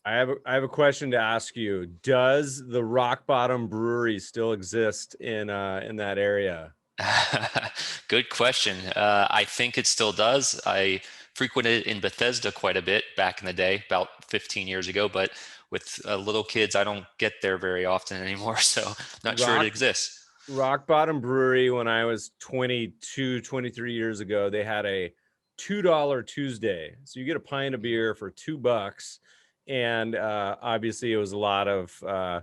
I have a question to ask you. Does the Rock Bottom Brewery still exist in that area? Good question. I think it still does. I frequented in Bethesda quite a bit back in the day, about 15 years ago, but with little kids, I don't get there very often anymore, so not sure it Rock exists. Rock Bottom Brewery, when I was 22, 23 years ago, they had a $2 Tuesday. So you get a pint of beer for $2. And obviously, it was a lot of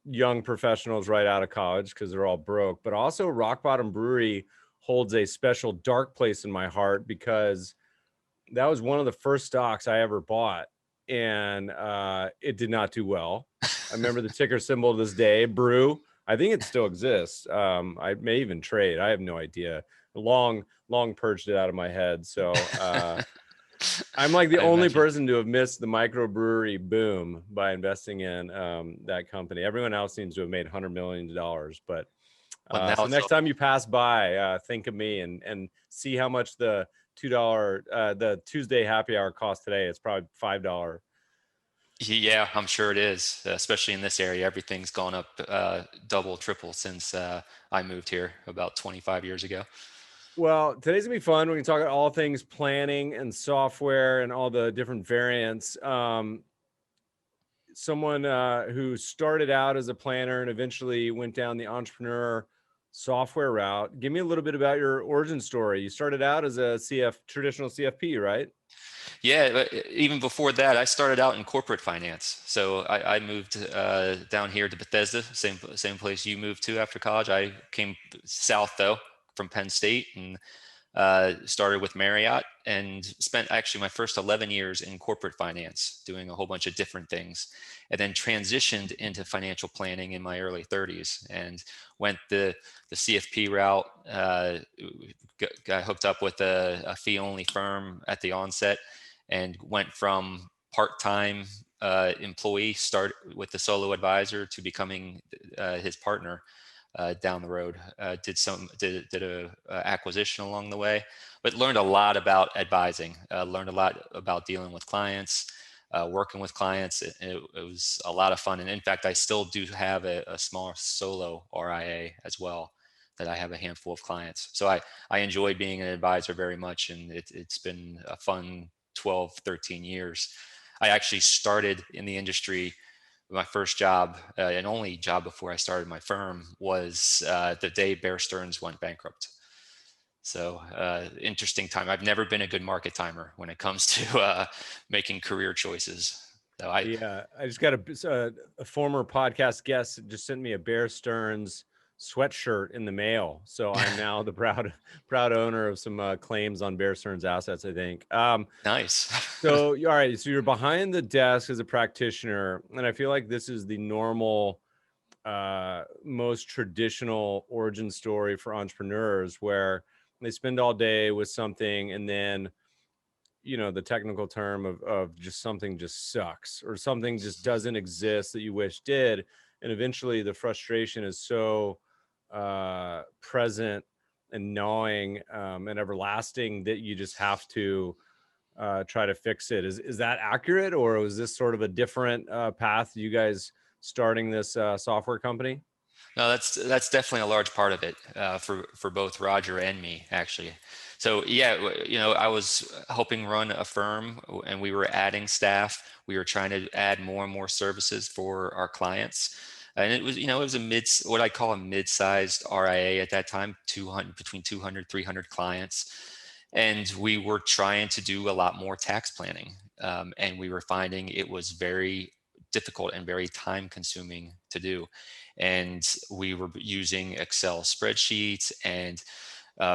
young professionals right out of college because they're all broke. But also, Rock Bottom Brewery holds a special dark place in my heart because that was one of the first stocks I ever bought. And it did not do well. I remember the ticker symbol to this day, Brew. I think it still exists. I may even trade. I have no idea. Long purged it out of my head. So I'm like the I only imagine. person to have missed the microbrewery boom by investing in that company. Everyone else seems to have made $100 million. But Well, now so it's next all, time you pass by, think of me and see how much the $2 the Tuesday happy hour cost today. It's probably $5. yeah, I'm sure it is, especially in this area. Everything's gone up double, triple since I moved here about 25 years ago. Well, today's gonna be fun. We can talk about all things planning and software and all the different variants. Someone who started out as a planner and eventually went down the entrepreneur software route. Give me a little bit about your origin story. You started out as a traditional CFP, right? Yeah, but even before that, I started out in corporate finance. So I moved down here to Bethesda, same place you moved to after college. I came south though from Penn State and started with Marriott and spent actually my first 11 years in corporate finance, doing a whole bunch of different things, and then transitioned into financial planning in my early 30s and went the CFP route. Got hooked up with a fee-only firm at the onset and went from part-time employee, start with the solo advisor, to becoming his partner down the road. Did a acquisition along the way, but learned a lot about advising. Learned a lot about dealing with clients, working with clients. It was a lot of fun, and in fact, I still do have a small solo RIA as well. That I have a handful of clients. So I enjoy being an advisor very much, and it's been a fun 12, 13 years. I actually started in the industry. My first job and only job before I started my firm was the day Bear Stearns went bankrupt. So interesting time. I've never been a good market timer when it comes to making career choices. So Yeah, I just got a former podcast guest that just sent me a Bear Stearns sweatshirt in the mail. So I'm now the proud owner of some claims on Bear Stearns assets, I think. nice. So, all right, so you're behind the desk as a practitioner, and I feel like this is the normal, most traditional origin story for entrepreneurs, where they spend all day with something, and then the technical term of just something just sucks or something just doesn't exist that you wish did, and eventually the frustration is so present and gnawing and everlasting that you just have to try to fix it. Is that accurate, or was this sort of a different path, you guys starting this software company? No, that's definitely a large part of it for both Roger and me, actually. So yeah, I was helping run a firm, and we were adding staff. We were trying to add more and more services for our clients, and it was what I call a mid-sized RIA at that time, 200 between 200, 300 clients, and we were trying to do a lot more tax planning, and we were finding it was very difficult and very time consuming to do. And we were using Excel spreadsheets and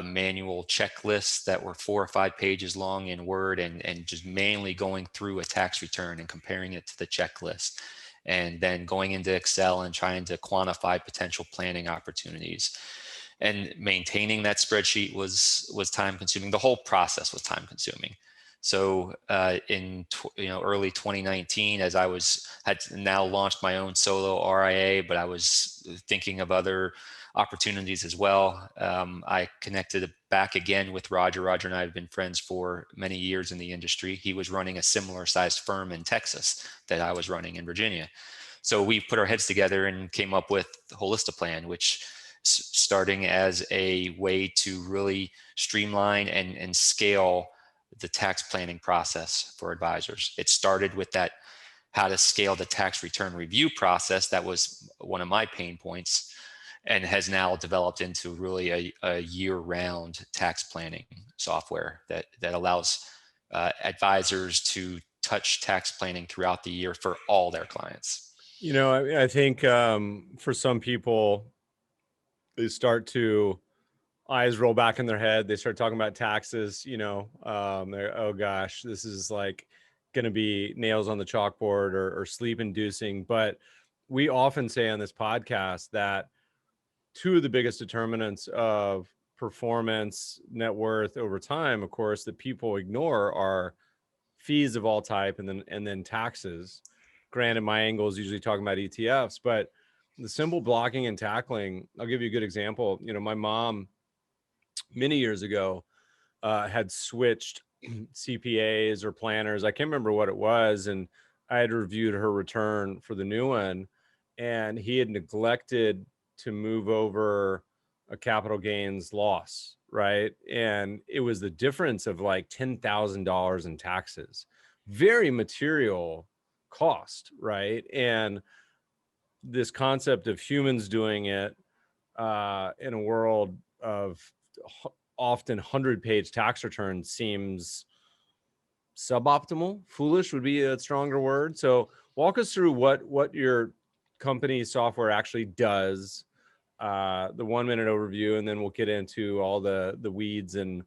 manual checklists that were 4 or 5 pages long in Word, and just mainly going through a tax return and comparing it to the checklist. And then going into Excel and trying to quantify potential planning opportunities. And maintaining that spreadsheet was time consuming. The whole process was time consuming. So in early 2019, as had now launched my own solo RIA, but I was thinking of other opportunities as well. I connected back again with Roger. Roger and I have been friends for many years in the industry. He was running a similar sized firm in Texas that I was running in Virginia. So we put our heads together and came up with Holistiplan, which starting as a way to really streamline and scale the tax planning process for advisors. It started with that, how to scale the tax return review process. That was one of my pain points, and has now developed into really a year-round tax planning software that allows advisors to touch tax planning throughout the year for all their clients. You know, I think for some people, they start to eyes roll back in their head. They start talking about taxes, you know, they're, oh gosh, this is like going to be nails on the chalkboard or sleep inducing. But we often say on this podcast that two of the biggest determinants of performance, net worth over time, of course, that people ignore are fees of all type and then taxes. Granted, my angle is usually talking about ETFs, but the simple blocking and tackling, I'll give you a good example. You know, my mom many years ago had switched CPAs or planners. I can't remember what it was. And I had reviewed her return for the new one, and he had neglected to move over a capital gains loss, right? And it was the difference of like $10,000 in taxes, very material cost, right? And this concept of humans doing it in a world of often 100-page tax returns seems suboptimal. Foolish would be a stronger word. So walk us through what your company's software actually does, the 1-minute overview, and then we'll get into all the weeds and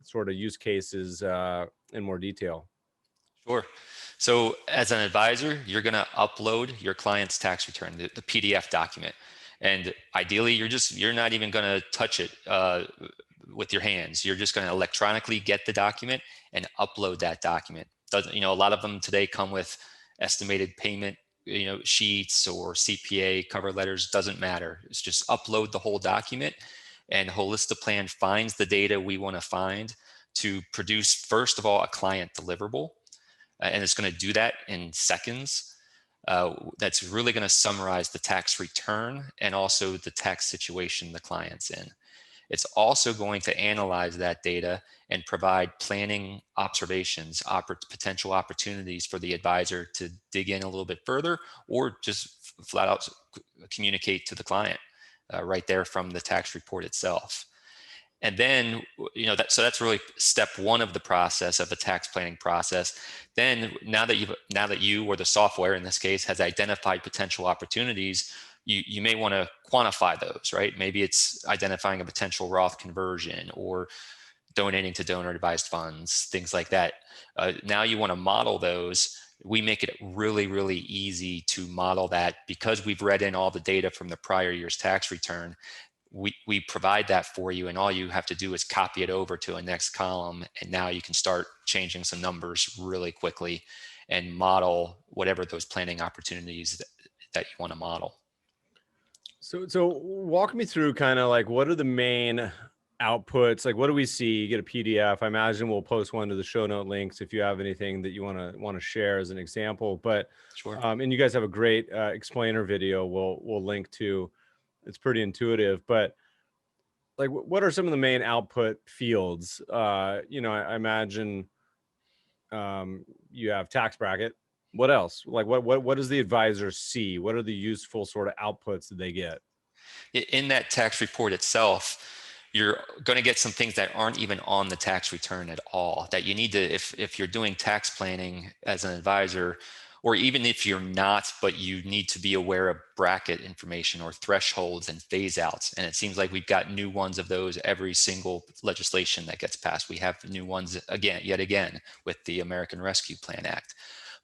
sort of use cases in more detail. Sure. So as an advisor, you're going to upload your client's tax return, the PDF document. And ideally, you're not even going to touch it with your hands. You're just going to electronically get the document and upload that document. A lot of them today come with estimated payment, sheets or CPA cover letters. Doesn't matter. It's just upload the whole document, and Holistiplan finds the data we want to find to produce, first of all, a client deliverable. And it's going to do that in seconds. That's really going to summarize the tax return and also the tax situation the client's in. It's also going to analyze that data and provide planning observations, potential opportunities for the advisor to dig in a little bit further, or just flat out communicate to the client right there from the tax report itself. And then, that's really step one of the process, of the tax planning process. Then now that you or the software in this case has identified potential opportunities, you may want to quantify those, right? Maybe it's identifying a potential Roth conversion or donating to donor advised funds, things like that. Now you want to model those. We make it really, really easy to model that because we've read in all the data from the prior year's tax return. We provide that for you, and all you have to do is copy it over to a next column, and now you can start changing some numbers really quickly and model whatever those planning opportunities that you want to model. So walk me through kind of like, what are the main outputs? Like, what do we see? You get a PDF. I imagine we'll post one to the show note links if you have anything that you want to share as an example. But sure. And you guys have a great explainer video we'll link to. It's pretty intuitive, but like, what are some of the main output fields? I imagine you have tax bracket. What else? Like, what does the advisor see? What are the useful sort of outputs that they get? In that tax report itself, you're going to get some things that aren't even on the tax return at all, that you need to, if you're doing tax planning as an advisor, or even if you're not, but you need to be aware of bracket information or thresholds and phase outs. And it seems like we've got new ones of those every single legislation that gets passed. We have new ones yet again with the American Rescue Plan Act.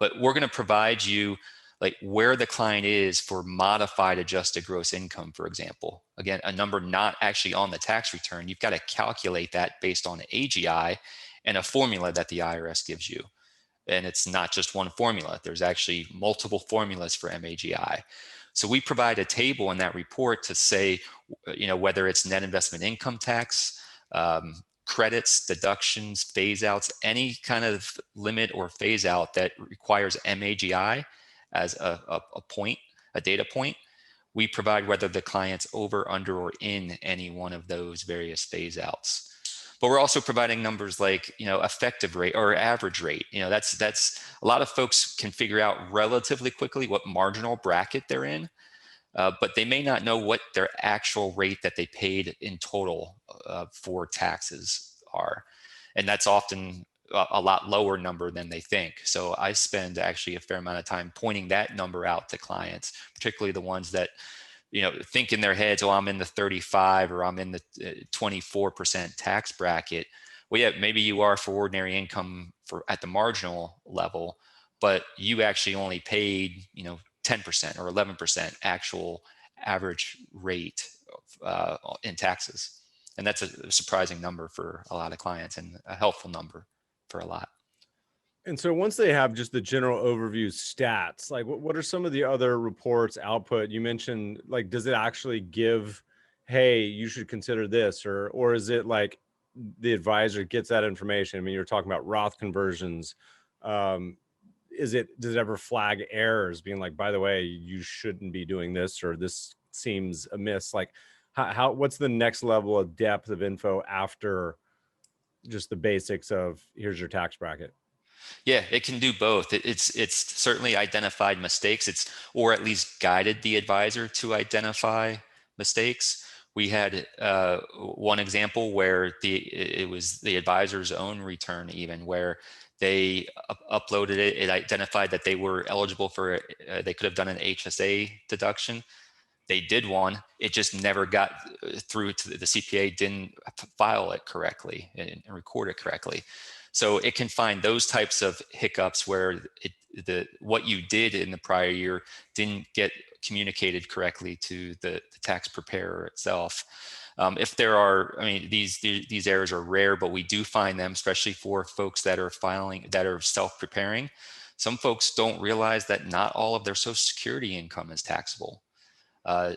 But we're going to provide you like where the client is for modified adjusted gross income, for example. Again, a number not actually on the tax return. You've got to calculate that based on AGI and a formula that the IRS gives you. And it's not just one formula. There's actually multiple formulas for MAGI. So we provide a table in that report to say, whether it's net investment income tax, credits, deductions, phase outs, any kind of limit or phase out that requires MAGI as a point, a data point, we provide whether the client's over, under, or in any one of those various phase outs. But we're also providing numbers like, effective rate or average rate. That's a lot of folks can figure out relatively quickly what marginal bracket they're in, but they may not know what their actual rate that they paid in total for taxes are. And that's often a lot lower number than they think. So I spend actually a fair amount of time pointing that number out to clients, particularly the ones that think in their heads, oh, I'm in the 35 or I'm in the 24% tax bracket. Well, yeah, maybe you are for ordinary income at the marginal level, but you actually only paid, 10% or 11% actual average rate in taxes. And that's a surprising number for a lot of clients and a helpful number for a lot. And so once they have just the general overview stats, like what are some of the other reports output? You mentioned, like, does it actually give, hey, you should consider this, or is it like the advisor gets that information? I mean, you're talking about Roth conversions. Does it ever flag errors being like, by the way, you shouldn't be doing this, or this seems amiss? Like what's the next level of depth of info after just the basics of here's your tax bracket? Yeah, it can do both. It's certainly identified mistakes. Or at least guided the advisor to identify mistakes. We had one example where it was the advisor's own return, even where they uploaded it. It identified that they were eligible for. They could have done an HSA deduction. They did one. It just never got through to the CPA. Didn't file it correctly and record it correctly. So it can find those types of hiccups where what you did in the prior year didn't get communicated correctly to the tax preparer itself. If there are, these errors are rare, but we do find them, especially for folks that are filing, that are self-preparing. Some folks don't realize that not all of their Social Security income is taxable. So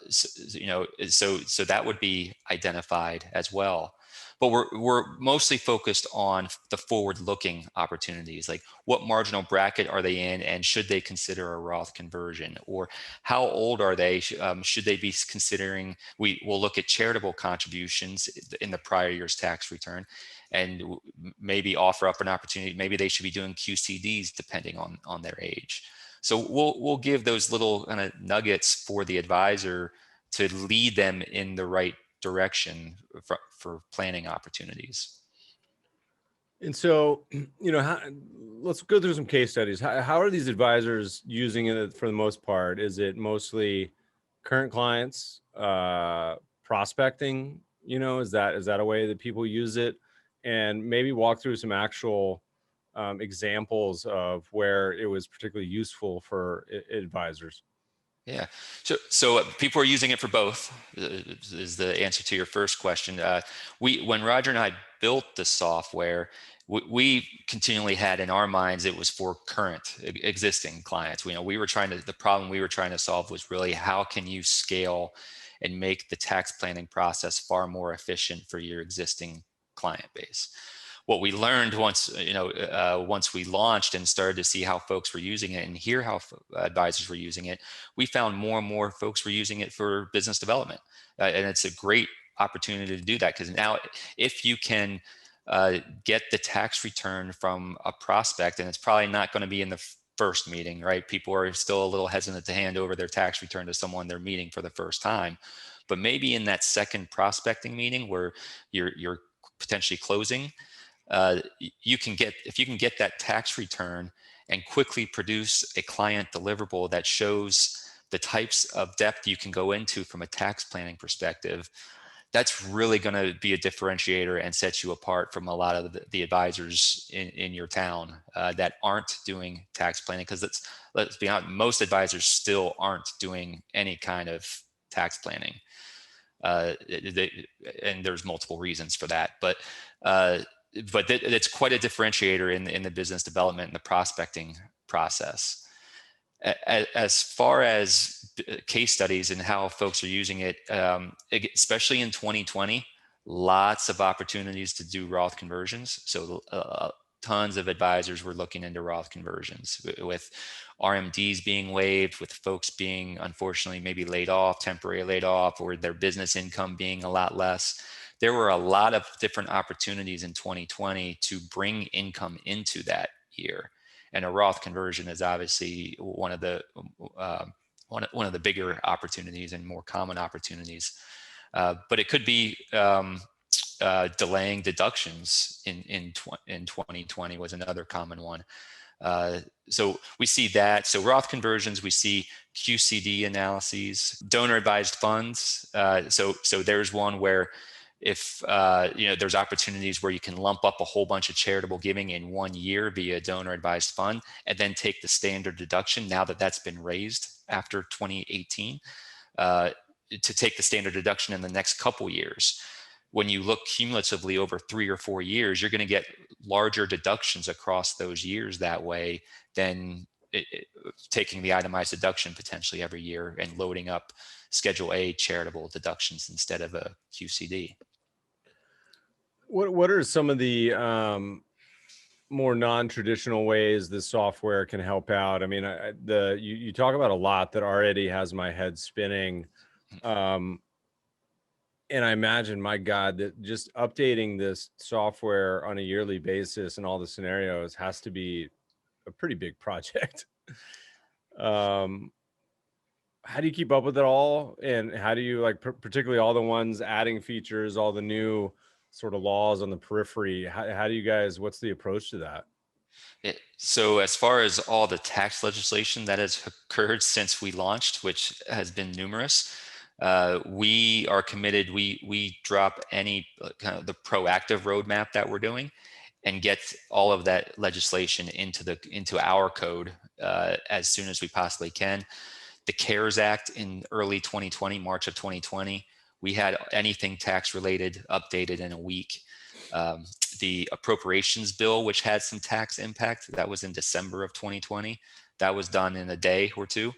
that would be identified as well. But we're mostly focused on the forward-looking opportunities, like what marginal bracket are they in, and should they consider a Roth conversion, or how old are they? Should they be considering? We will look at charitable contributions in the prior year's tax return, and maybe offer up an opportunity. Maybe they should be doing QCDs depending on their age. So we'll give those little kind of nuggets for the advisor to lead them in the right direction for planning opportunities. And so, let's go through some case studies. How are these advisors using it for the most part? Is it mostly current clients, prospecting? Is that a way that people use it? And maybe walk through some actual examples of where it was particularly useful for advisors. Yeah, so people are using it for both, is the answer to your first question. When Roger and I built the software, we continually had in our minds it was for current existing clients. The problem we were trying to solve was really how can you scale and make the tax planning process far more efficient for your existing client base. What we learned once we launched and started to see how folks were using it and hear how advisors were using it, we found more and more folks were using it for business development. And it's a great opportunity to do that, because now if you can get the tax return from a prospect, and it's probably not going to be in the first meeting, right? People are still a little hesitant to hand over their tax return to someone they're meeting for the first time. But maybe in that second prospecting meeting where you're potentially closing, if you can get that tax return and quickly produce a client deliverable that shows the types of depth you can go into from a tax planning perspective, that's really going to be a differentiator and set you apart from a lot of the advisors in your town that aren't doing tax planning. Because let's be honest, most advisors still aren't doing any kind of tax planning. And there's multiple reasons for that, but it's quite a differentiator in the business development and the prospecting process. As far as case studies and how folks are using it, especially in 2020, lots of opportunities to do Roth conversions. So tons of advisors were looking into Roth conversions with RMDs being waived, with folks being unfortunately maybe laid off, temporarily laid off, or their business income being a lot less. There were a lot of different opportunities in 2020 to bring income into that year. And a Roth conversion is obviously one of the bigger opportunities and more common opportunities. But it could be delaying deductions in 2020 was another common one. So we see that. So Roth conversions, we see QCD analyses, donor advised funds. So there's one where if there's opportunities where you can lump up a whole bunch of charitable giving in 1 year via donor advised fund, and then take the standard deduction now that that's been raised after 2018, to take the standard deduction in the next couple years. When you look cumulatively over 3 or 4 years, you're going to get larger deductions across those years that way than taking the itemized deduction potentially every year and loading up Schedule A charitable deductions instead of a QCD. What are some of the more non-traditional ways this software can help out? I mean, you talk about a lot that already has my head spinning. And I imagine, my God, that just updating this software on a yearly basis and all the scenarios has to be a pretty big project. How do you keep up with it all? And how do you, like, particularly all the ones adding features, all the new sort of laws on the periphery? How do you guys, what's the approach to that? So as far as all the tax legislation that has occurred since we launched, which has been numerous, we are committed. We drop any kind of the proactive roadmap that we're doing, and get all of that legislation into our code as soon as we possibly can. The CARES Act in early 2020, March of 2020, we had anything tax related updated in a week. The appropriations bill, which had some tax impact, that was in December of 2020. That was done in a day or two.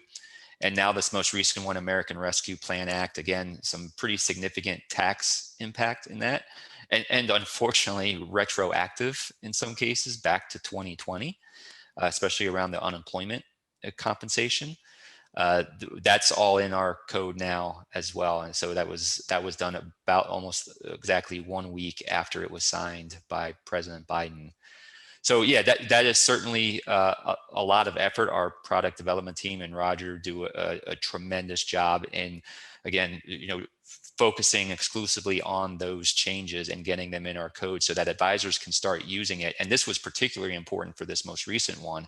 And now this most recent one, American Rescue Plan Act, again, some pretty significant tax impact in that. And unfortunately, retroactive in some cases back to 2020, especially around the unemployment compensation. That's all in our code now as well. And so that was done about almost exactly 1 week after it was signed by President Biden. So yeah, that is certainly a lot of effort. Our product development team and Roger do a tremendous job in, again, focusing exclusively on those changes and getting them in our code so that advisors can start using it. And this was particularly important for this most recent one,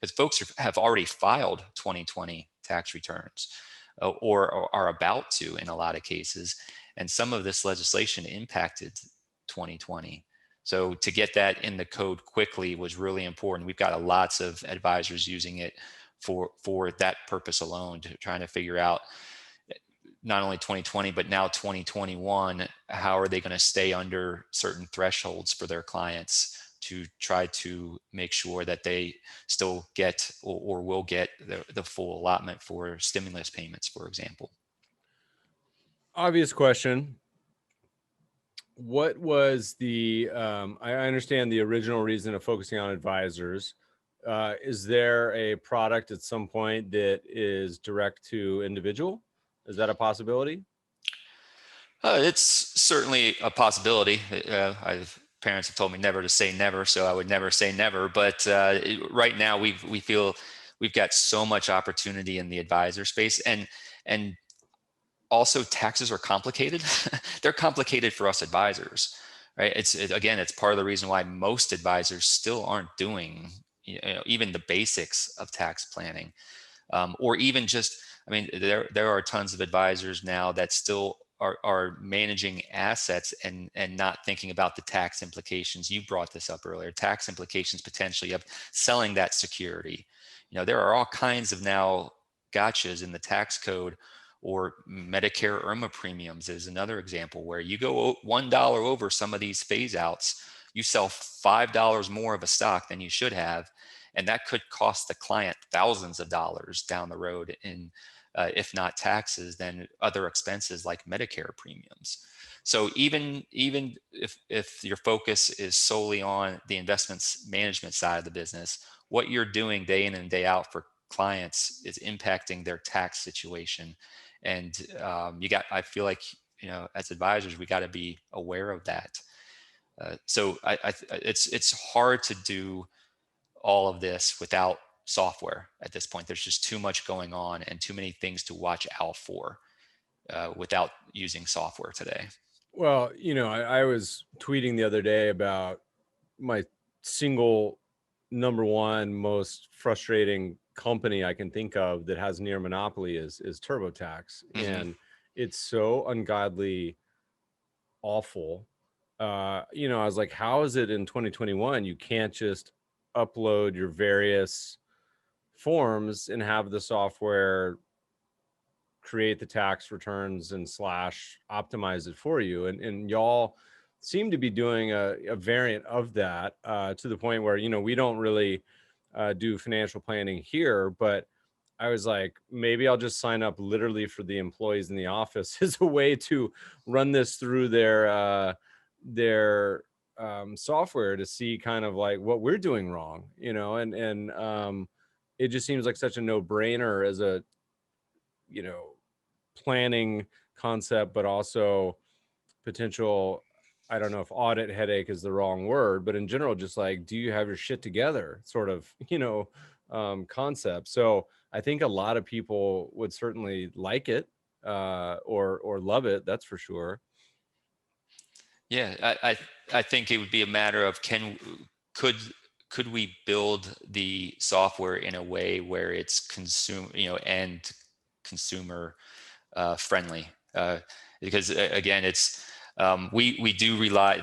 because folks have already filed 2020 tax returns or are about to in a lot of cases. And some of this legislation impacted 2020. So to get that in the code quickly was really important. We've got lots of advisors using it for that purpose alone, trying to figure out not only 2020, but now 2021, how are they going to stay under certain thresholds for their clients to try to make sure that they still get or will get the full allotment for stimulus payments, for example. Obvious question. What was the, I understand the original reason of focusing on advisors. Is there a product at some point that is direct to individual? Is that a possibility? It's certainly a possibility. Parents have told me never to say never, so I would never say never. But right now, we feel we've got so much opportunity in the advisor space, and also taxes are complicated. They're complicated for us advisors, right? It's part of the reason why most advisors still aren't doing even the basics of tax planning, or even just. I mean, there are tons of advisors now that still are managing assets and not thinking about the tax implications. You brought this up earlier, tax implications potentially of selling that security. There are all kinds of now gotchas in the tax code, or Medicare IRMA premiums is another example where you go $1 over some of these phase outs, you sell $5 more of a stock than you should have. And that could cost the client thousands of dollars down the road in, if not taxes, then other expenses like Medicare premiums. So even if your focus is solely on the investments management side of the business, what you're doing day in and day out for clients is impacting their tax situation. And I feel like, as advisors, we got to be aware of that. So it's hard to do all of this without software at this point. There's just too much going on and too many things to watch out for without using software today. Well, I was tweeting the other day about my single number one most frustrating company I can think of that has near monopoly is TurboTax. Mm-hmm. And it's so ungodly awful. I was like, how is it in 2021 you can't just upload your various forms and have the software create the tax returns and / optimize it for you? And y'all seem to be doing a variant of that, to the point where, we don't really do financial planning here, but I was like, maybe I'll just sign up literally for the employees in the office as a way to run this through their software to see kind of like what we're doing wrong, and it just seems like such a no-brainer as a, planning concept, but also potential, I don't know if audit headache is the wrong word, but in general, just like, do you have your shit together sort of, concept. So I think a lot of people would certainly like it, or love it. That's for sure. Yeah, I think it would be a matter of could we build the software in a way where it's and consumer friendly, because again, it's we do rely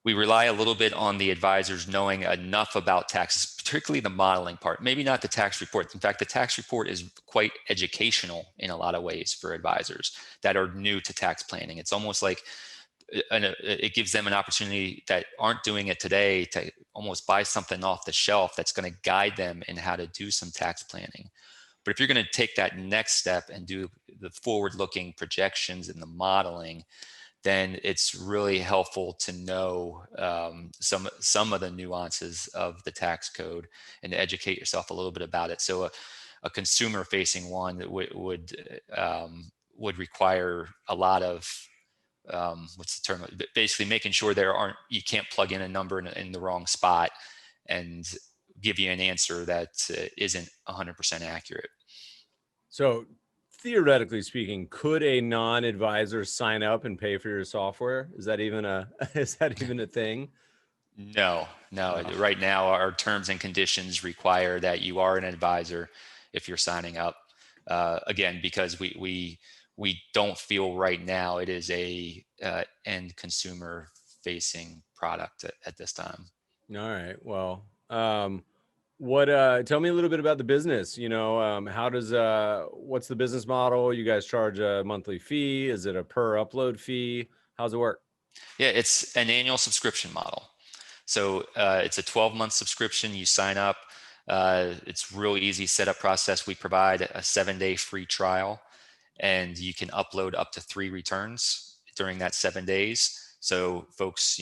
we rely a little bit on the advisors knowing enough about taxes, particularly the modeling part, maybe not the tax report. In fact, the tax report is quite educational in a lot of ways for advisors that are new to tax planning. It's almost like it gives them an opportunity that aren't doing it today to almost buy something off the shelf that's going to guide them in how to do some tax planning. But if you're going to take that next step and do the forward-looking projections and the modeling, then it's really helpful to know some of the nuances of the tax code and to educate yourself a little bit about it. So a consumer-facing one that would require a lot of what's the term? Basically, making sure you can't plug in a number in the wrong spot and give you an answer that isn't 100% accurate. So theoretically speaking, could a non-advisor sign up and pay for your software? Is that even a thing? No. Right now, our terms and conditions require that you are an advisor if you're signing up. Again, because we don't feel right now it is a end consumer facing product at this time. All right. Well, tell me a little bit about the business. What's the business model? You guys charge a monthly fee? Is it a per upload fee? How's it work? Yeah, it's an annual subscription model. So it's a 12-month subscription. You sign up. It's real easy setup process. We provide a 7-day free trial, and you can upload up to 3 returns during that 7 days. So folks,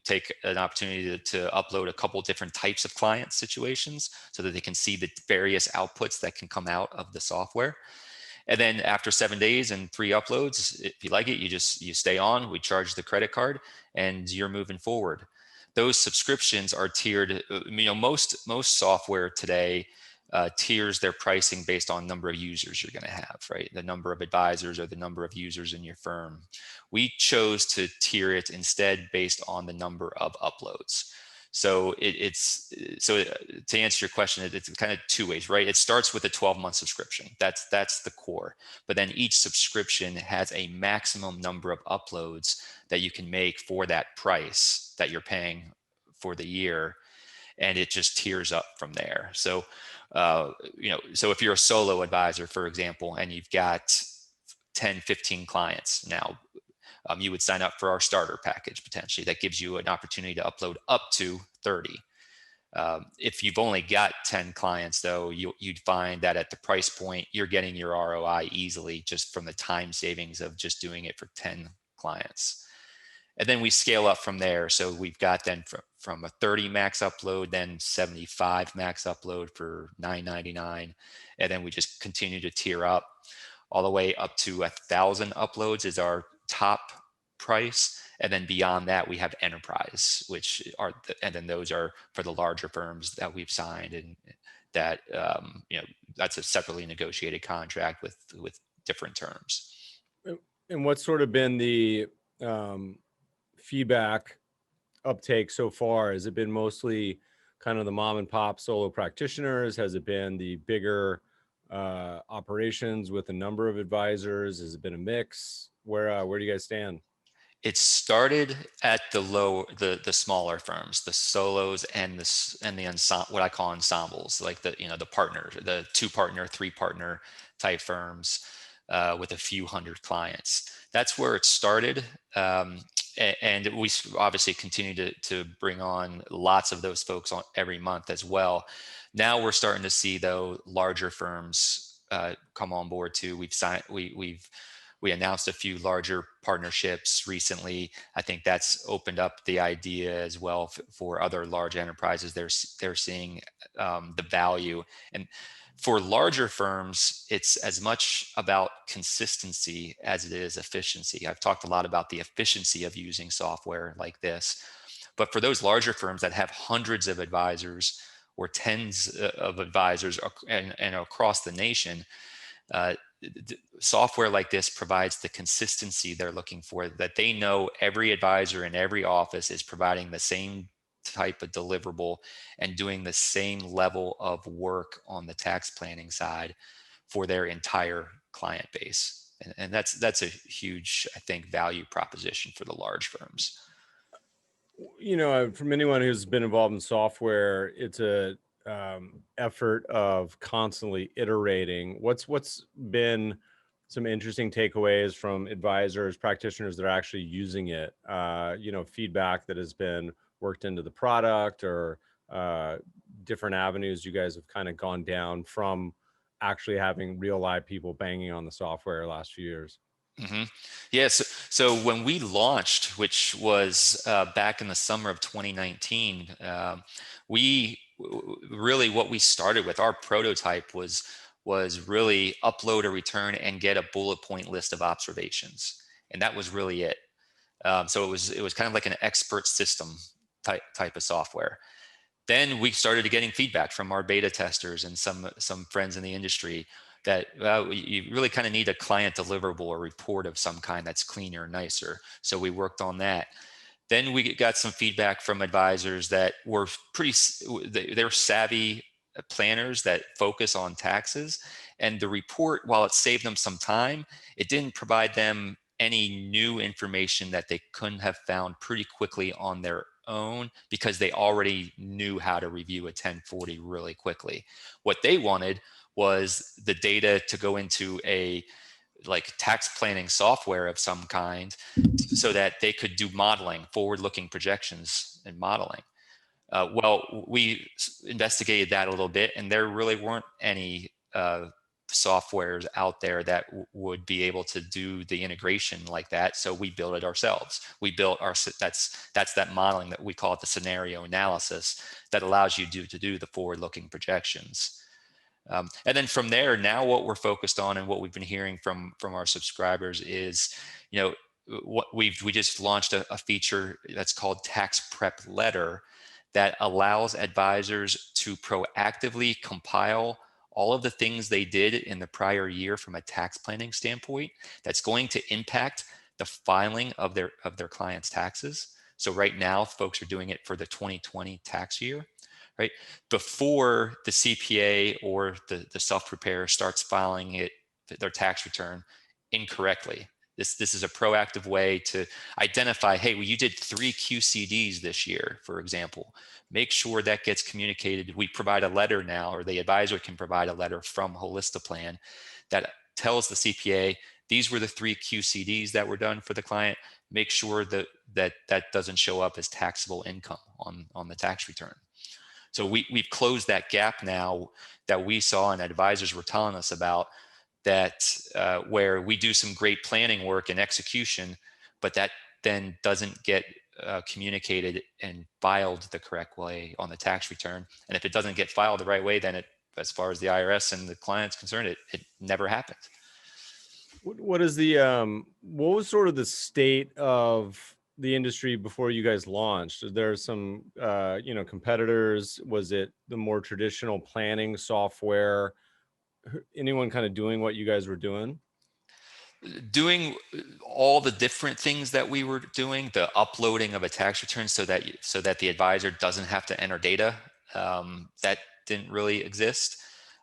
take an opportunity to upload a couple different types of client situations so that they can see the various outputs that can come out of the software. And then after 7 days and 3 uploads, if you like it, you stay on. We charge the credit card, and you're moving forward. Those subscriptions are tiered. Most software today tiers their pricing based on number of users you're going to have, right? The number of advisors or the number of users in your firm. We chose to tier it instead based on the number of uploads. So to answer your question, it's kind of 2 ways, right? It starts with a 12-month subscription. That's the core. But then each subscription has a maximum number of uploads that you can make for that price that you're paying for the year, and it just tiers up from there. So so if you're a solo advisor, for example, and you've got 10, 15 clients now, you would sign up for our starter package potentially. That gives you an opportunity to upload up to 30. If you've only got 10 clients, though, you'd find that at the price point, you're getting your ROI easily just from the time savings of just doing it for 10 clients. And then we scale up from there. So we've got then from a 30 max upload, then 75 max upload for $9.99. And then we just continue to tier up all the way up to 1,000 uploads is our top price. And then beyond that, we have enterprise, which are, and then those are for the larger firms that we've signed, and that, that's a separately negotiated contract with different terms. And what's sort of been the feedback uptake so far? Has it been mostly kind of the mom and pop solo practitioners? Has it been the bigger operations with a number of advisors? Has it been a mix? Where do you guys stand? It started at the smaller firms, the solos and the what I call ensembles, like the partners, the 2-partner, 3-partner type firms with a few hundred clients. That's where it started. And we obviously continue to bring on lots of those folks on every month as well. Now we're starting to see, though, larger firms come on board too. We announced a few larger partnerships recently. I think that's opened up the idea as well for other large enterprises. They're seeing the value. And for larger firms, it's as much about consistency as it is efficiency. I've talked a lot about the efficiency of using software like this. But for those larger firms that have hundreds of advisors or tens of advisors and across the nation, software like this provides the consistency they're looking for, that they know every advisor in every office is providing the same type of deliverable and doing the same level of work on the tax planning side for their entire client base. And that's a huge, I think, value proposition for the large firms. From anyone who's been involved in software, it's a effort of constantly iterating. What's been some interesting takeaways from advisors, practitioners that are actually using it? Feedback that has been worked into the product, or different avenues you guys have kind of gone down from actually having real live people banging on the software last few years? Mm-hmm. Yes. So when we launched, which was back in the summer of 2019, we really, what we started with, our prototype was really upload a return and get a bullet point list of observations, and that was really it. So it was kind of like an expert system type of software. Then we started getting feedback from our beta testers and some friends in the industry that you really kind of need a client deliverable or report of some kind that's cleaner, nicer. So we worked on that. Then we got some feedback from advisors that were they're savvy planners that focus on taxes. And the report, while it saved them some time, it didn't provide them any new information that they couldn't have found pretty quickly on their own, because they already knew how to review a 1040 really quickly. What they wanted was the data to go into a tax planning software of some kind, so that they could do modeling, forward-looking projections and modeling. Well, we investigated that a little bit, and there really weren't any softwares out there that would be able to do the integration like that. So we built it ourselves. We built that's that modeling that we call it the scenario analysis, that allows you to do the forward-looking projections. And then from there, now what we're focused on and what we've been hearing from our subscribers is, we just launched a feature that's called Tax Prep Letter, that allows advisors to proactively compile all of the things they did in the prior year from a tax planning standpoint that's going to impact the filing of their clients' taxes. So right now, folks are doing it for the 2020 tax year, right? Before the CPA or the self-preparer starts filing their tax return incorrectly. This is a proactive way to identify, hey, well, you did 3 QCDs this year, for example. Make sure that gets communicated. We provide a letter now, or the advisor can provide a letter from Holistiplan that tells the CPA, these were the 3 QCDs that were done for the client. Make sure that doesn't show up as taxable income on the tax return. So we've closed that gap now that we saw and advisors were telling us about, that where we do some great planning work and execution, but that then doesn't get communicated and filed the correct way on the tax return. And if it doesn't get filed the right way, then it, as far as the IRS and the client's concerned, it never happened. What is the what was sort of the state of the industry before you guys launched? Is there some competitors? Was it the more traditional planning software? Anyone kind of doing what you guys were doing? Doing all the different things that we were doing, the uploading of a tax return so that the advisor doesn't have to enter data, that didn't really exist.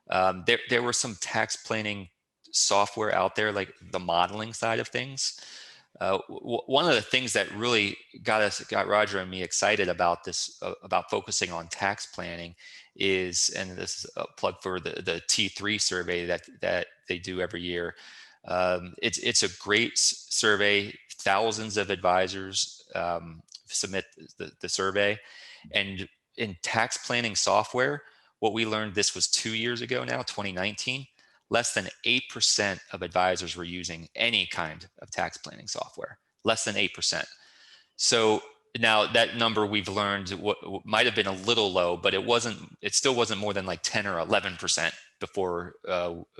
There were some tax planning software out there, like the modeling side of things. One of the things that really got Roger and me excited about this, about focusing on tax planning, is, and this is a plug for the T3 survey that they do every year. It's a great survey. Thousands of advisors submit the survey, and in tax planning software, what we learned, this was 2 years ago now, 2019, less than 8% of advisors were using any kind of tax planning software. Less than 8%. So now that number, we've learned, what might have been a little low, but it still wasn't more than like 10 or 11% before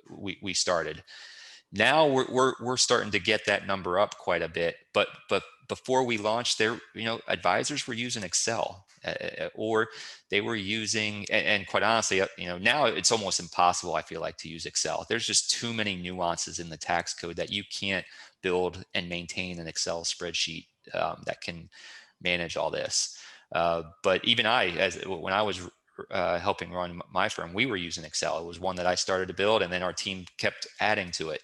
we started. Now we're starting to get that number up quite a bit, but before we launched, advisors were using Excel, or they were using, and quite honestly, now it's almost impossible, I feel like, to use Excel. There's just too many nuances in the tax code that you can't build and maintain an Excel spreadsheet that can manage all this. But even when I was helping run my firm, we were using Excel. It was one that I started to build, and then our team kept adding to it.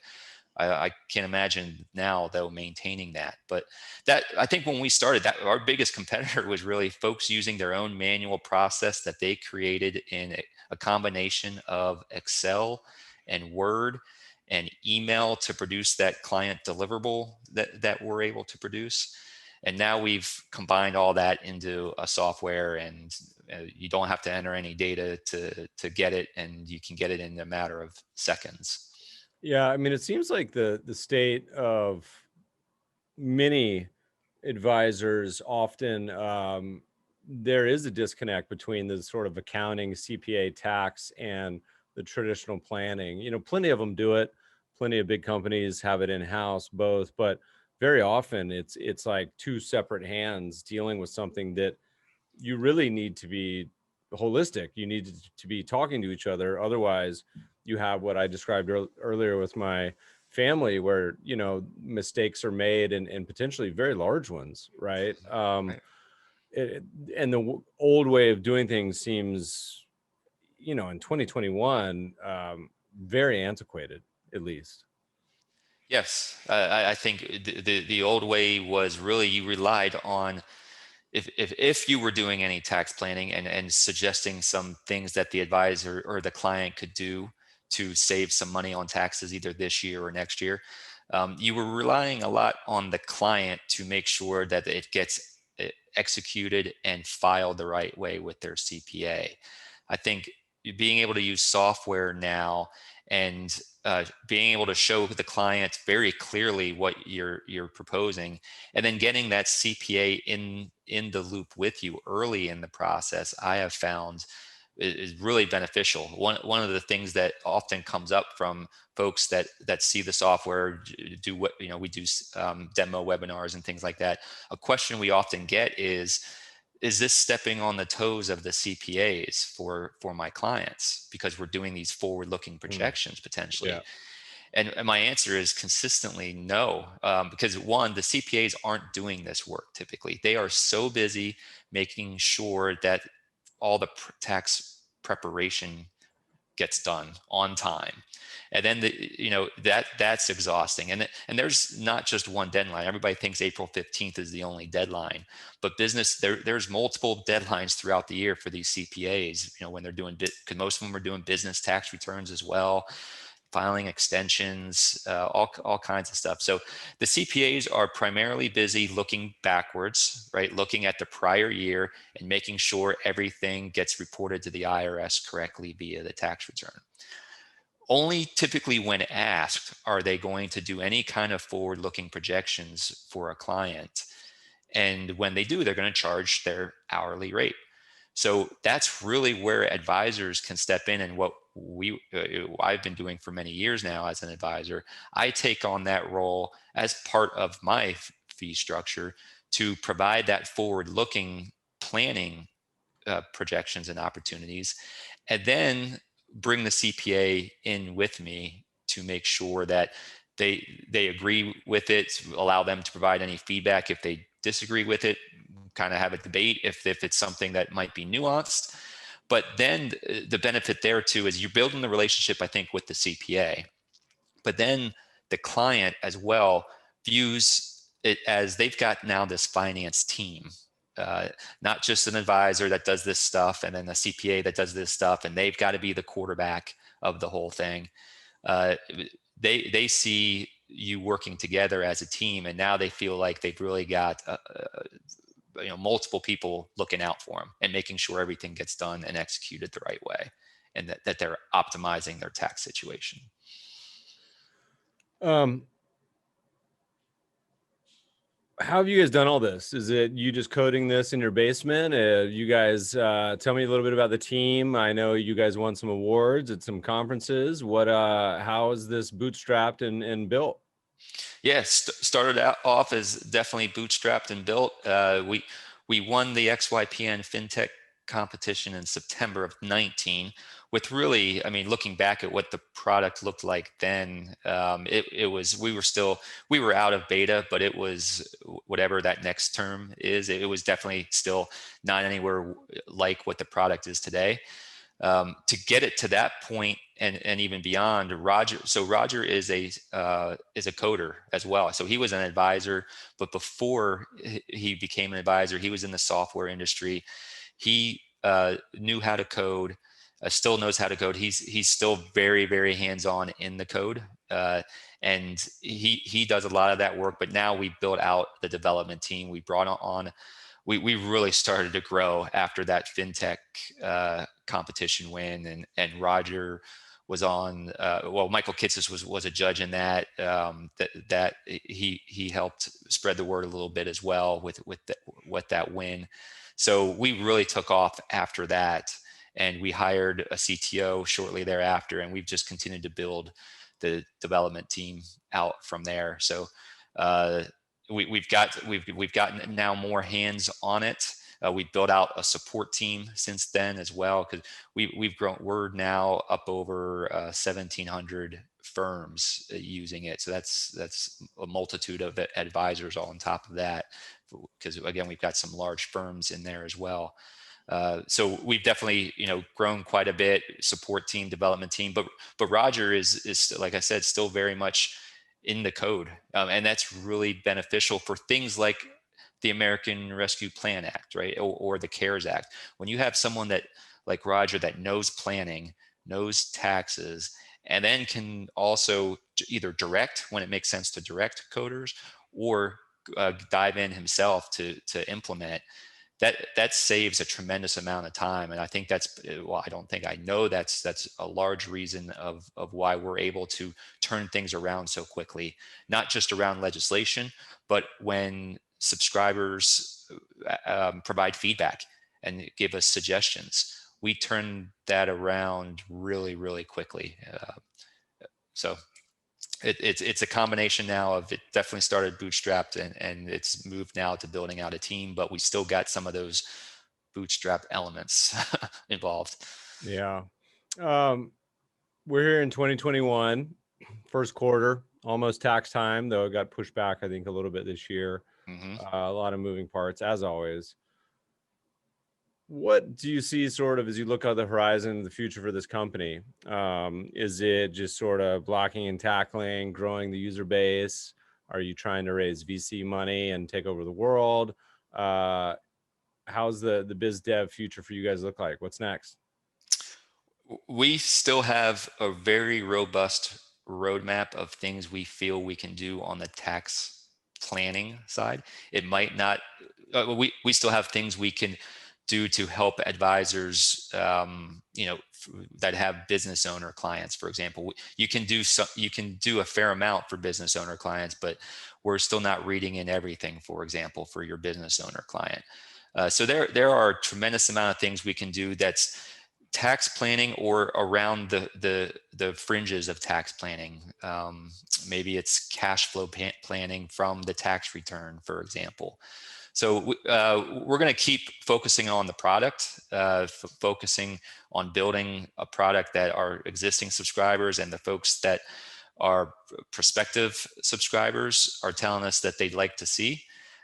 I can't imagine now, though, maintaining that. But that, I think when we started, that our biggest competitor was really folks using their own manual process that they created in a combination of Excel and Word and email to produce that client deliverable that we're able to produce. And now we've combined all that into a software, and you don't have to enter any data to get it, and you can get it in a matter of seconds. Yeah, I mean, it seems like the state of many advisors often, there is a disconnect between the sort of accounting, CPA, tax, and the traditional planning. Plenty of them do it. Plenty of big companies have it in-house, both, but very often it's like two separate hands dealing with something that you really need to be holistic. You need to be talking to each other. Otherwise, you have what I described earlier with my family, where mistakes are made, and potentially very large ones, right? Right. And the old way of doing things seems, in 2021, very antiquated, at least. Yes, I think the old way was really, you relied on, if you were doing any tax planning and suggesting some things that the advisor or the client could do to save some money on taxes either this year or next year, you were relying a lot on the client to make sure that it gets executed and filed the right way with their CPA. I think being able to use software now, and being able to show the client very clearly what you're proposing, and then getting that CPA in the loop with you early in the process, I have found is really beneficial. One of the things that often comes up from folks that see the software, do what we do, demo webinars and things like that. A question we often get is this stepping on the toes of the CPAs for my clients, because we're doing these forward-looking projections potentially? Yeah. And my answer is consistently no, because one, the CPAs aren't doing this work typically. They are so busy making sure that all the tax preparation gets done on time, and then that's exhausting. And there's not just one deadline. Everybody thinks April 15th is the only deadline, but there's multiple deadlines throughout the year for these CPAs. When they're doing because most of them are doing business tax returns as well. filing extensions, all kinds of stuff. So the CPAs are primarily busy looking backwards, right? Looking at the prior year and making sure everything gets reported to the IRS correctly via the tax return. Only typically when asked are they going to do any kind of forward-looking projections for a client. And when they do, they're going to charge their hourly rate. So that's really where advisors can step in, and what I've been doing for many years now as an advisor. I take on that role as part of my fee structure to provide that forward-looking planning projections and opportunities, and then bring the CPA in with me to make sure that they agree with it, allow them to provide any feedback if they disagree with it, kind of have a debate if it's something that might be nuanced. But then the benefit there too is you're building the relationship, I think, with the CPA, but then the client as well views it as they've got now this finance team, not just an advisor that does this stuff and then a CPA that does this stuff, and they've got to be the quarterback of the whole thing. They see you working together as a team, and now they feel like they've really got multiple people looking out for them and making sure everything gets done and executed the right way, and that they're optimizing their tax situation. How have you guys done all this? Is it you just coding this in your basement? You guys tell me a little bit about the team. I know you guys won some awards at some conferences. How is this bootstrapped and built? Yeah, started off as definitely bootstrapped and built. We won the XYPN FinTech competition in September of 19, with really, I mean, looking back at what the product looked like then, we were out of beta, but it was whatever that next term is. It was definitely still not anywhere like what the product is today. To get it to that point and even beyond, Roger is a coder as well. So he was an advisor, but before he became an advisor, he was in the software industry. He knew how to code, still knows how to code. He's still very, very hands-on in the code, and he does a lot of that work. But now we built out the development team. We brought on. We really started to grow after that FinTech competition win, and Roger was on. Michael Kitces was a judge in that. That he helped spread the word a little bit as well with that win. So we really took off after that, and we hired a CTO shortly thereafter, and we've just continued to build the development team out from there. So we've gotten now more hands on it. We've built out a support team since then as well, because we've grown. We're now up over 1,700 firms using it. So that's a multitude of advisors all on top of that, because again, we've got some large firms in there as well. So we've definitely grown quite a bit. Support team, development team, but Roger is like I said, still very much in the code, and that's really beneficial for things like the American Rescue Plan Act, right, or the CARES Act. When you have someone that like Roger that knows planning, knows taxes, and then can also either direct when it makes sense to direct coders, or dive in himself to implement, that saves a tremendous amount of time. And I think I know that's a large reason of why we're able to turn things around so quickly, not just around legislation, but when subscribers provide feedback and give us suggestions, we turn that around really, really quickly. So it's a combination now of, it definitely started bootstrapped and it's moved now to building out a team, but we still got some of those bootstrap elements involved. Yeah. We're here in 2021, first quarter, almost tax time, though it got pushed back, I think, a little bit this year. Mm-hmm. A lot of moving parts, as always. What do you see sort of as you look out the horizon, the future for this company? Is it just sort of blocking and tackling, growing the user base? Are you trying to raise VC money and take over the world? How's the biz dev future for you guys look like? What's next? We still have a very robust roadmap of things we feel we can do on the tax planning side. It might not, we still have things we can do to help advisors, that have business owner clients, for example. You can do you can do a fair amount for business owner clients, but we're still not reading in everything, for example, for your business owner client. So there are a tremendous amount of things we can do that's tax planning or around the fringes of tax planning. Maybe it's cash flow planning from the tax return, for example. So we're going to keep focusing on the product, focusing on building a product that our existing subscribers and the folks that are prospective subscribers are telling us that they'd like to see.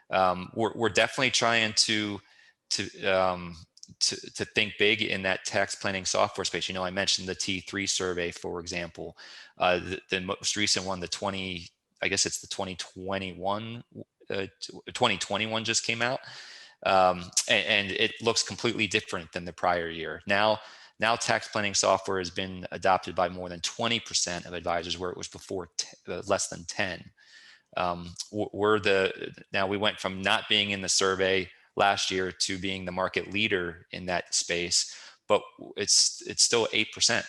We're definitely trying to to think big in that tax planning software space. I mentioned the T3 survey, for example. The most recent one, I guess it's the 2021, 2021 just came out. And it looks completely different than the prior year. Now tax planning software has been adopted by more than 20% of advisors, where it was before less than 10. Now we went from not being in the survey last year to being the market leader in that space, but it's still 8%.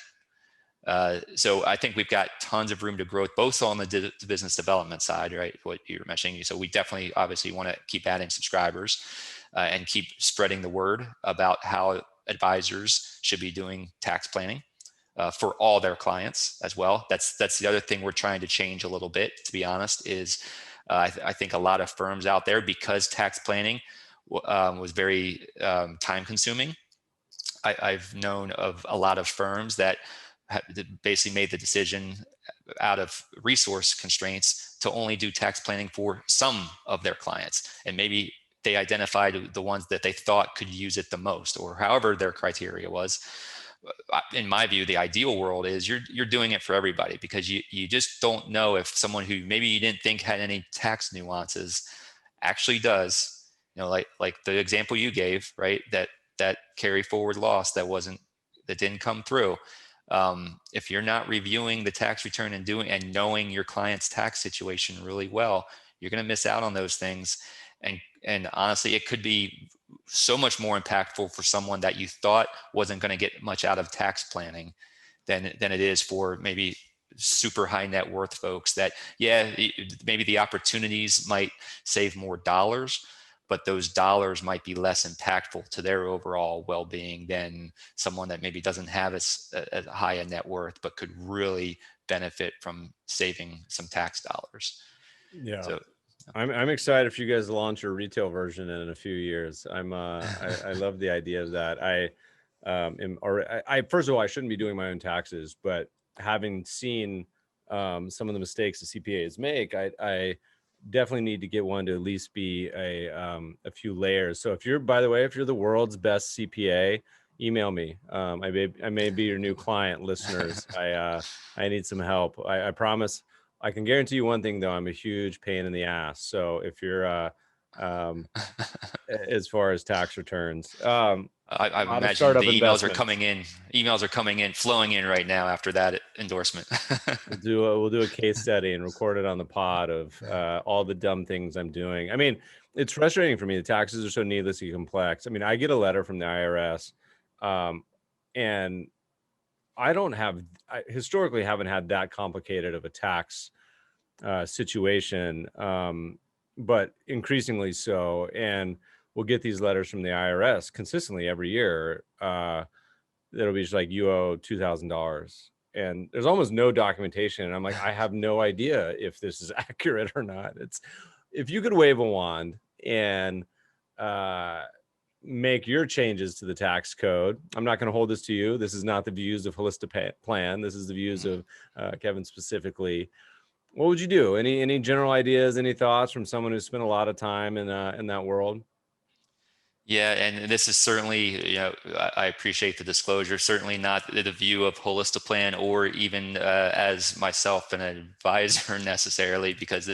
So I think we've got tons of room to growth, both on the business development side, right? What you're mentioning. So we definitely, obviously, want to keep adding subscribers and keep spreading the word about how advisors should be doing tax planning for all their clients as well. That's the other thing we're trying to change a little bit, to be honest, is I think a lot of firms out there, because tax planning was very time consuming. I've known of a lot of firms that basically made the decision out of resource constraints to only do tax planning for some of their clients. And maybe they identified the ones that they thought could use it the most, or however their criteria was. In my view, the ideal world is you're doing it for everybody, because you just don't know if someone who maybe you didn't think had any tax nuances actually does. Like the example you gave, right? That carry forward loss that didn't come through. If you're not reviewing the tax return and knowing your client's tax situation really well, you're going to miss out on those things. And honestly, it could be so much more impactful for someone that you thought wasn't going to get much out of tax planning than it is for maybe super high net worth folks that, maybe the opportunities might save more dollars, but those dollars might be less impactful to their overall well-being than someone that maybe doesn't have as high a net worth, but could really benefit from saving some tax dollars. Yeah. So I'm excited for you guys to launch your retail version in a few years. I love the idea of that. I first of all, I shouldn't be doing my own taxes, but having seen some of the mistakes the CPAs make, I definitely need to get one to at least be a few layers. So if you're the world's best CPA, email me. I may be your new client, listeners. I need some help. I promise. I can guarantee you one thing, though. I'm a huge pain in the ass. So if you're as far as tax returns, I imagine startup the emails are investments. coming in, flowing in right now after that endorsement. We'll do a case study and record it on the pod of all the dumb things I'm doing. I mean, it's frustrating for me. The taxes are so needlessly complex. I mean, I get a letter from the IRS, and I historically haven't had that complicated of a tax situation, but increasingly so. And we'll get these letters from the IRS consistently every year. That'll be just like, you owe $2,000. And there's almost no documentation. And I'm like, I have no idea if this is accurate or not. If you could wave a wand and make your changes to the tax code. I'm not going to hold this to you. This is not the views of Holistiplan. This is the views of Kevin specifically. What would you do? Any general ideas, any thoughts from someone who's spent a lot of time in that world? Yeah, and this is certainly, I appreciate the disclosure. Certainly not the view of Holistiplan or even as myself an advisor necessarily, because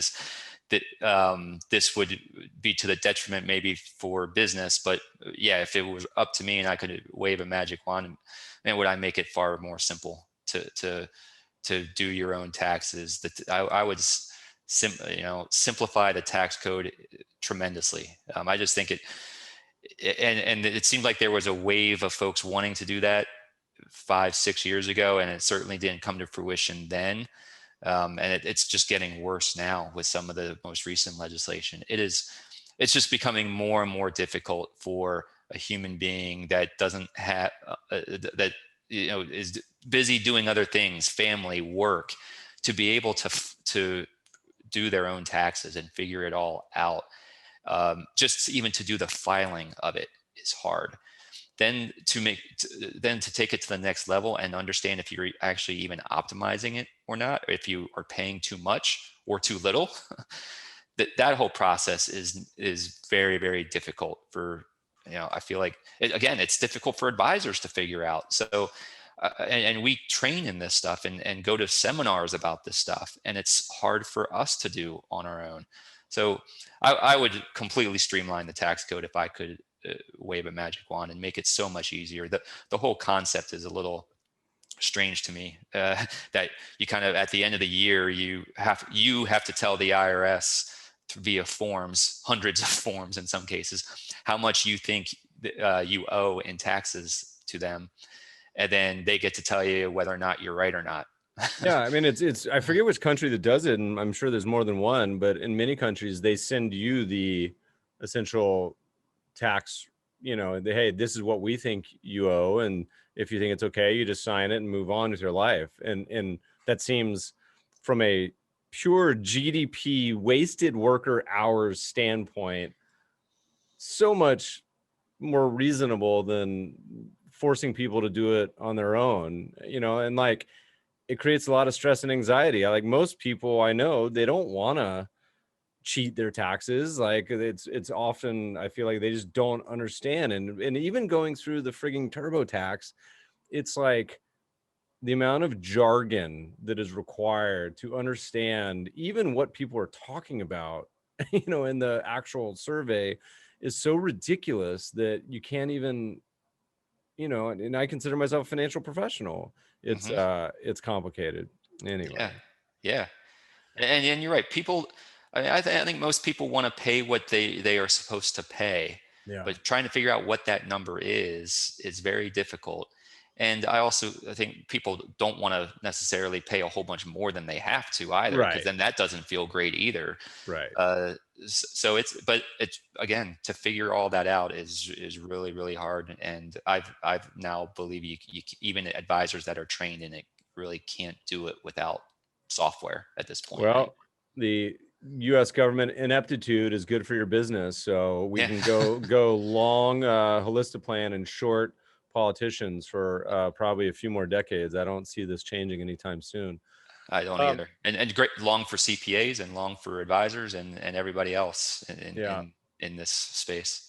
that this would be to the detriment maybe for business. But yeah, if it was up to me and I could wave a magic wand, man, would I make it far more simple to do your own taxes. That I would simplify the tax code tremendously. I just think and it seemed like there was a wave of folks wanting to do that 5-6 years ago, and it certainly didn't come to fruition then. And it's just getting worse now with some of the most recent legislation. It's just becoming more and more difficult for a human being that doesn't have that is busy doing other things, family, work, to be able to do their own taxes and figure it all out. Just even to do the filing of it is hard. Then to take it to the next level and understand if you're actually even optimizing it or not, or if you are paying too much or too little, that whole process is very, very difficult for, I feel like again, it's difficult for advisors to figure out. So, and we train in this stuff and go to seminars about this stuff, and it's hard for us to do on our own. So I would completely streamline the tax code if I could wave a magic wand and make it so much easier. The whole concept is a little strange to me, that you kind of, at the end of the year, you have to tell the IRS via forms, hundreds of forms in some cases, how much you think you owe in taxes to them, and then they get to tell you whether or not you're right or not. Yeah, I mean, it's I forget which country that does it, and I'm sure there's more than one, but in many countries they send you the essential tax, hey, this is what we think you owe, and if you think it's okay, you just sign it and move on with your life. And that seems, from a pure GDP wasted worker hours standpoint, so much more reasonable than forcing people to do it on their own, and like, it creates a lot of stress and anxiety. Like, most people I know, they don't want to cheat their taxes. Like, it's often, I feel like they just don't understand. And even going through the frigging TurboTax, it's like the amount of jargon that is required to understand even what people are talking about, in the actual survey, is so ridiculous that you can't even, and I consider myself a financial professional. It's complicated anyway. Yeah. And you're right. People, I think most people want to pay what they are supposed to pay, Yeah. but trying to figure out what that number is very difficult. And I think people don't want to necessarily pay a whole bunch more than they have to either, because Right. then that doesn't feel great either. Right. So it's again, to figure all that out is really, really hard. And I've now believe you even advisors that are trained in it really can't do it without software at this point. Well, right? the U.S. government ineptitude is good for your business, so we can go long Holistiplan and short politicians for probably a few more decades. I don't see this changing anytime soon. I don't either. And great, long for CPAs and long for advisors and everybody else in this space.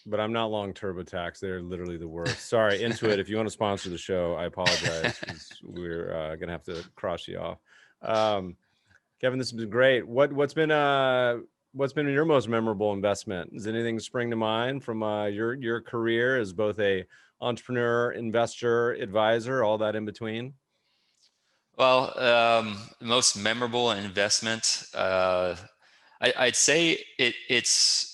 But I'm not long TurboTax. They're literally the worst. Sorry, Intuit, if you want to sponsor the show, I apologize. We're gonna have to cross you off. Kevin, this has been great. What's been your most memorable investment? Does anything spring to mind from your career as both a entrepreneur, investor, advisor, all that in between? Well, most memorable investment, I'd say it's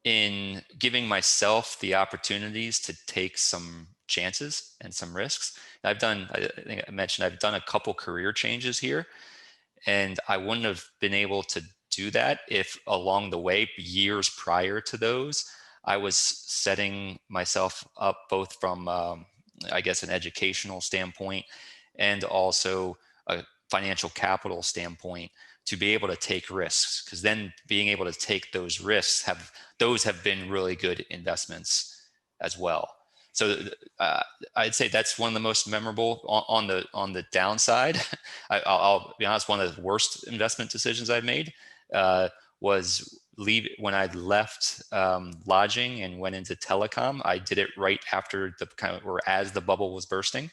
in giving myself the opportunities to take some chances and some risks. I think I mentioned I've done a couple career changes here, and I wouldn't have been able to do that if along the way, years prior to those, I was setting myself up both from, I guess, an educational standpoint and also a financial capital standpoint to be able to take risks. Because then being able to take those risks have been really good investments as well. So I'd say that's one of the most memorable. On the downside, I'll be honest, one of the worst investment decisions I've made was when I left lodging and went into telecom. I did it right after as the bubble was bursting.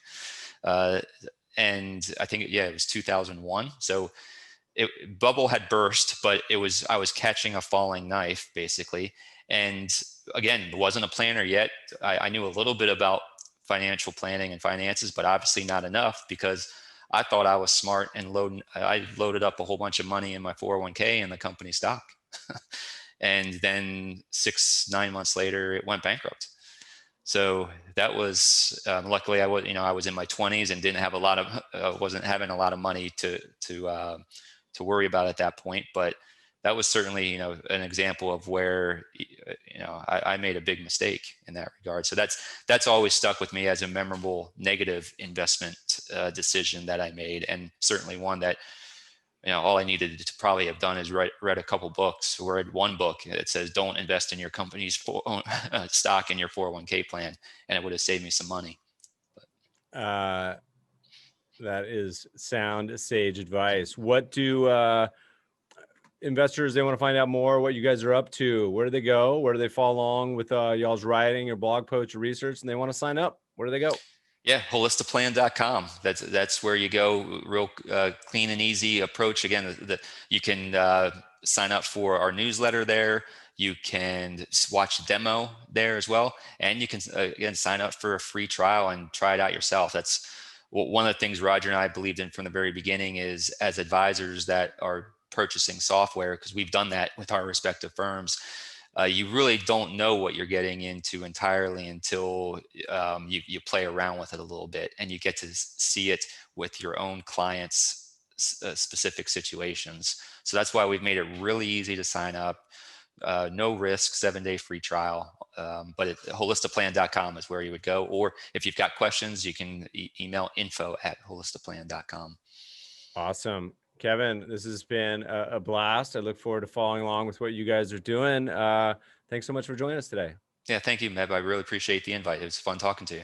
And I think, it was 2001. So bubble had burst, but I was catching a falling knife basically. And again, wasn't a planner yet. I knew a little bit about financial planning and finances, but obviously not enough, because I thought I was smart and I loaded up a whole bunch of money in my 401k and the company stock. And then 9 months later, it went bankrupt. So that was luckily I was in my 20s and didn't have wasn't having a lot of money to worry about at that point. But that was certainly an example of where I made a big mistake in that regard. So that's always stuck with me as a memorable negative investment decision that I made, and certainly one that all I needed to probably have done is read a couple books, or read one book that says don't invest in your company's stock in your 401k plan, and it would have saved me some money. That is sound sage advice. What do investors, they want to find out more what you guys are up to? Where do they go? Where do they follow along with y'all's writing or blog posts or research, and they want to sign up? Where do they go? Yeah, holistiplan.com. That's where you go. Real clean and easy approach. Again, you can sign up for our newsletter there. You can watch a demo there as well, and you can again sign up for a free trial and try it out yourself. That's one of the things Roger and I believed in from the very beginning, is as advisors that are purchasing software, because we've done that with our respective firms. You really don't know what you're getting into entirely until you play around with it a little bit, and you get to see it with your own clients' specific situations. So that's why we've made it really easy to sign up. No risk, 7-day free trial. But holistiplan.com is where you would go. Or if you've got questions, you can email info@holistiplan.com. Awesome. Kevin, this has been a blast. I look forward to following along with what you guys are doing. Thanks so much for joining us today. Yeah, thank you, Meb. I really appreciate the invite. It was fun talking to you.